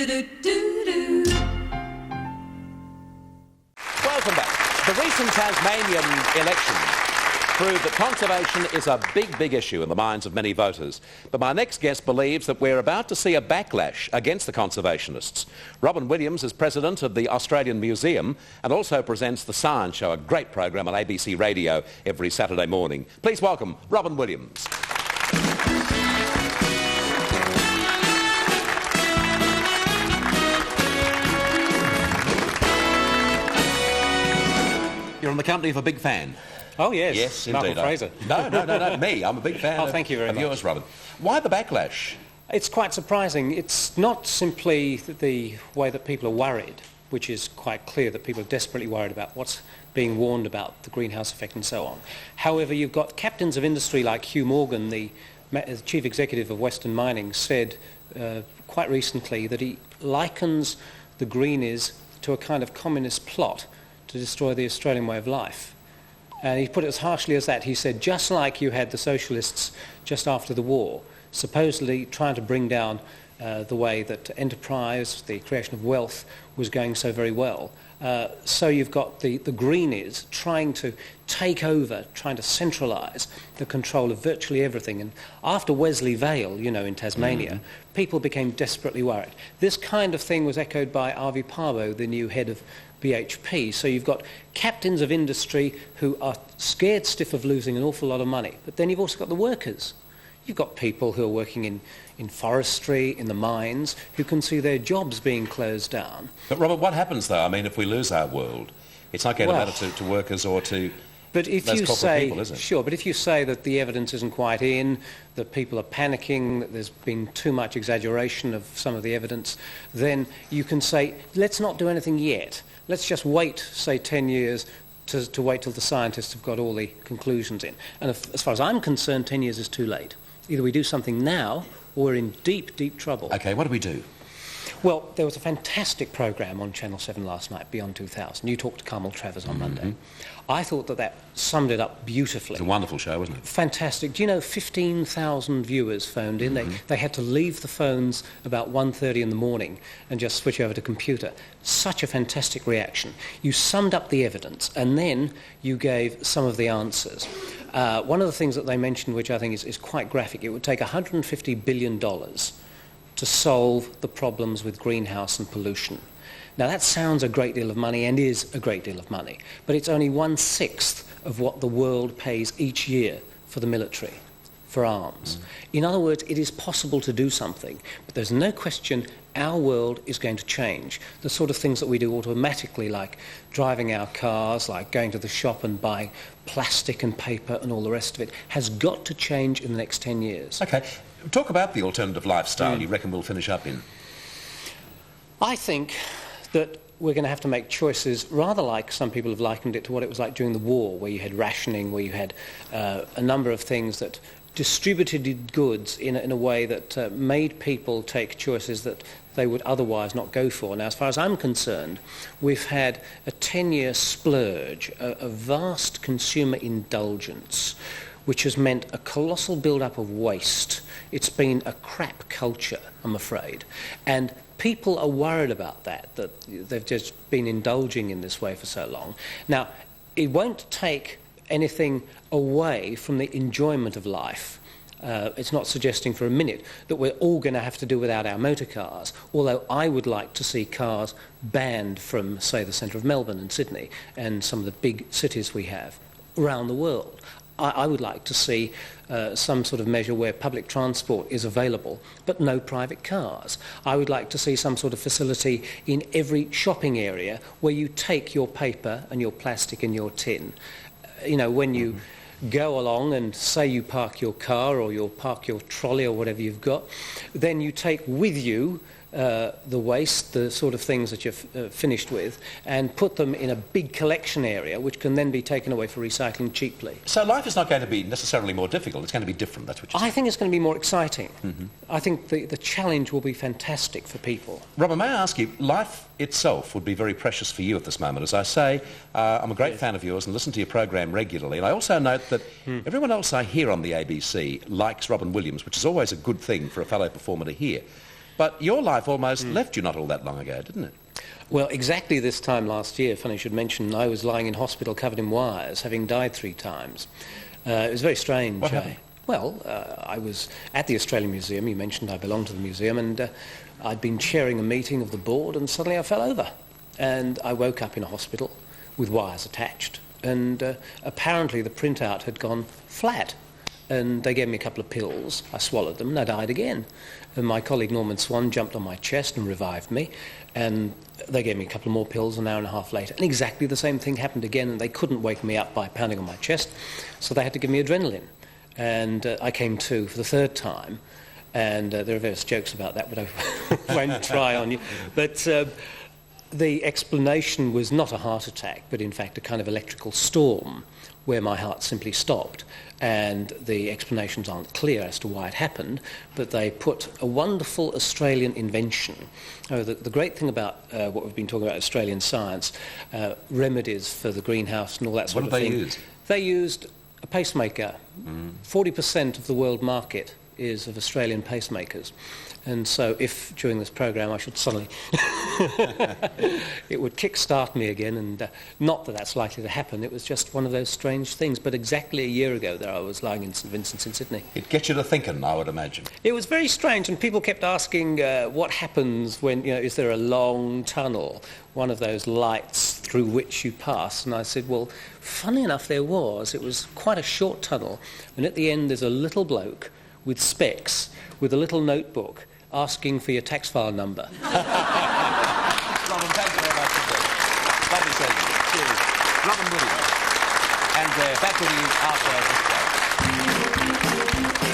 Welcome back. The recent Tasmanian elections proved that conservation is a big, big issue in the minds of many voters. But my next guest believes that we're about to see a backlash against the conservationists. Robyn Williams is president of the Australian Museum and also presents The Science Show, a great program on ABC Radio every Saturday morning. Please welcome Robyn Williams. You're in the company of a big fan. Oh, yes. Yes, indeed. Michael Fraser. No, me. I'm a big fan thank you very of much. yours, Robyn. Why the backlash? It's quite surprising. It's not simply the way that people are worried, which is quite clear that people are desperately worried about what's being warned about, the greenhouse effect and so on. However, you've got captains of industry like Hugh Morgan, the chief executive of Western Mining, said quite recently that he likens the greenies to a kind of communist plot to destroy the Australian way of life. And he put it as harshly as that. He said, just like you had the socialists just after the war, supposedly trying to bring down the way that enterprise, the creation of wealth, was going so very well. So you've got the greenies trying to take over, trying to centralise the control of virtually everything. And after Wesley Vale, you know, in Tasmania, people became desperately worried. This kind of thing was echoed by Avi Parvo, the new head of BHP. So you've got captains of industry who are scared stiff of losing an awful lot of money. But then you've also got the workers. You've got people who are working in forestry, in the mines, who can see their jobs being closed down. But Robert, what happens though? I mean, if we lose our world, it's not going to matter to workers or to but if those you corporate say, people, is it? Sure, but if you say that the evidence isn't quite in, that people are panicking, that there's been too much exaggeration of some of the evidence, then you can say, let's not do anything yet. Let's just wait, say, 10 years to wait till the scientists have got all the conclusions in. And as far as I'm concerned, 10 years is too late. Either we do something now or we're in deep, deep trouble. OK, what do we do? Well, there was a fantastic programme on Channel 7 last night, Beyond 2000. You talked to Carmel Travers on Monday. I thought that summed it up beautifully. It's a wonderful show, wasn't it? Fantastic. Do you know 15,000 viewers phoned in? They had to leave the phones about 1:30 in the morning and just switch over to computer. Such a fantastic reaction. You summed up the evidence and then you gave some of the answers. One of the things that they mentioned, which I think is quite graphic, it would take $150 billion to solve the problems with greenhouse and pollution. Now that sounds a great deal of money and is a great deal of money, but it's only 1/6 of what the world pays each year for the military, for arms. In other words, it is possible to do something, but there's no question our world is going to change. The sort of things that we do automatically, like driving our cars, like going to the shop and buying plastic and paper and all the rest of it, has got to change in the next 10 years. OK, talk about the alternative lifestyle you reckon we'll finish up in. I think that we're going to have to make choices rather like some people have likened it to what it was like during the war, where you had rationing, where you had a number of things that distributed goods in a way that made people take choices that they would otherwise not go for. Now, as far as I'm concerned, we've had a 10-year splurge, a vast consumer indulgence, which has meant a colossal build-up of waste. It's been a crap culture, I'm afraid. And people are worried about that they've just been indulging in this way for so long. Now, it won't take anything away from the enjoyment of life. It's not suggesting for a minute that we're all going to have to do without our motor cars, although I would like to see cars banned from, say, the centre of Melbourne and Sydney and some of the big cities we have around the world. I would like to see some sort of measure where public transport is available, but no private cars. I would like to see some sort of facility in every shopping area where you take your paper and your plastic and your tin. You know, when you go along and say you park your car or you park your trolley or whatever you've got, then you take with you the waste, the sort of things that you've finished with, and put them in a big collection area which can then be taken away for recycling cheaply. So life is not going to be necessarily more difficult, it's going to be different, that's what you're saying. I think it's going to be more exciting. I think the challenge will be fantastic for people. Robyn, may I ask you, life itself would be very precious for you at this moment. As I say, I'm a great fan of yours and listen to your program regularly, and I also note that everyone else I hear on the ABC likes Robyn Williams, which is always a good thing for a fellow performer to hear. But your life almost left you not all that long ago, didn't it? Well, exactly this time last year, funny you should mention, I was lying in hospital covered in wires, having died 3 times. It was very strange. What happened? Well, I was at the Australian Museum. You mentioned I belong to the museum, and I'd been chairing a meeting of the board, and suddenly I fell over. And I woke up in a hospital with wires attached, and apparently the printout had gone flat. And they gave me a couple of pills. I swallowed them, and I died again. And my colleague Norman Swan jumped on my chest and revived me, and they gave me a couple more pills an hour and a half later. And exactly the same thing happened again, and they couldn't wake me up by pounding on my chest, so they had to give me adrenaline. And I came to for the 3rd time, and there are various jokes about that, but I won't try on you. But the explanation was not a heart attack, but in fact a kind of electrical storm where my heart simply stopped. And the explanations aren't clear as to why it happened, but they put a wonderful Australian invention. The great thing about what we've been talking about, Australian science, remedies for the greenhouse and all that sort of thing. What did they use? They used a pacemaker. 40% of the world market is of Australian pacemakers. And so if during this program I should suddenly it would kick-start me again, and not that that's likely to happen. It was just one of those strange things. But exactly a year ago there I was lying in St Vincent's in Sydney. It gets you to thinking, I would imagine. It was very strange, and people kept asking what happens when, is there a long tunnel, one of those lights through which you pass? And I said, well, funny enough there was. It was quite a short tunnel, and at the end there's a little bloke with specs with a little notebook asking for your tax file number. Robyn, thank you very much indeed. Lovely seeing you. Cheers. Robyn Williams. And back with you after this break.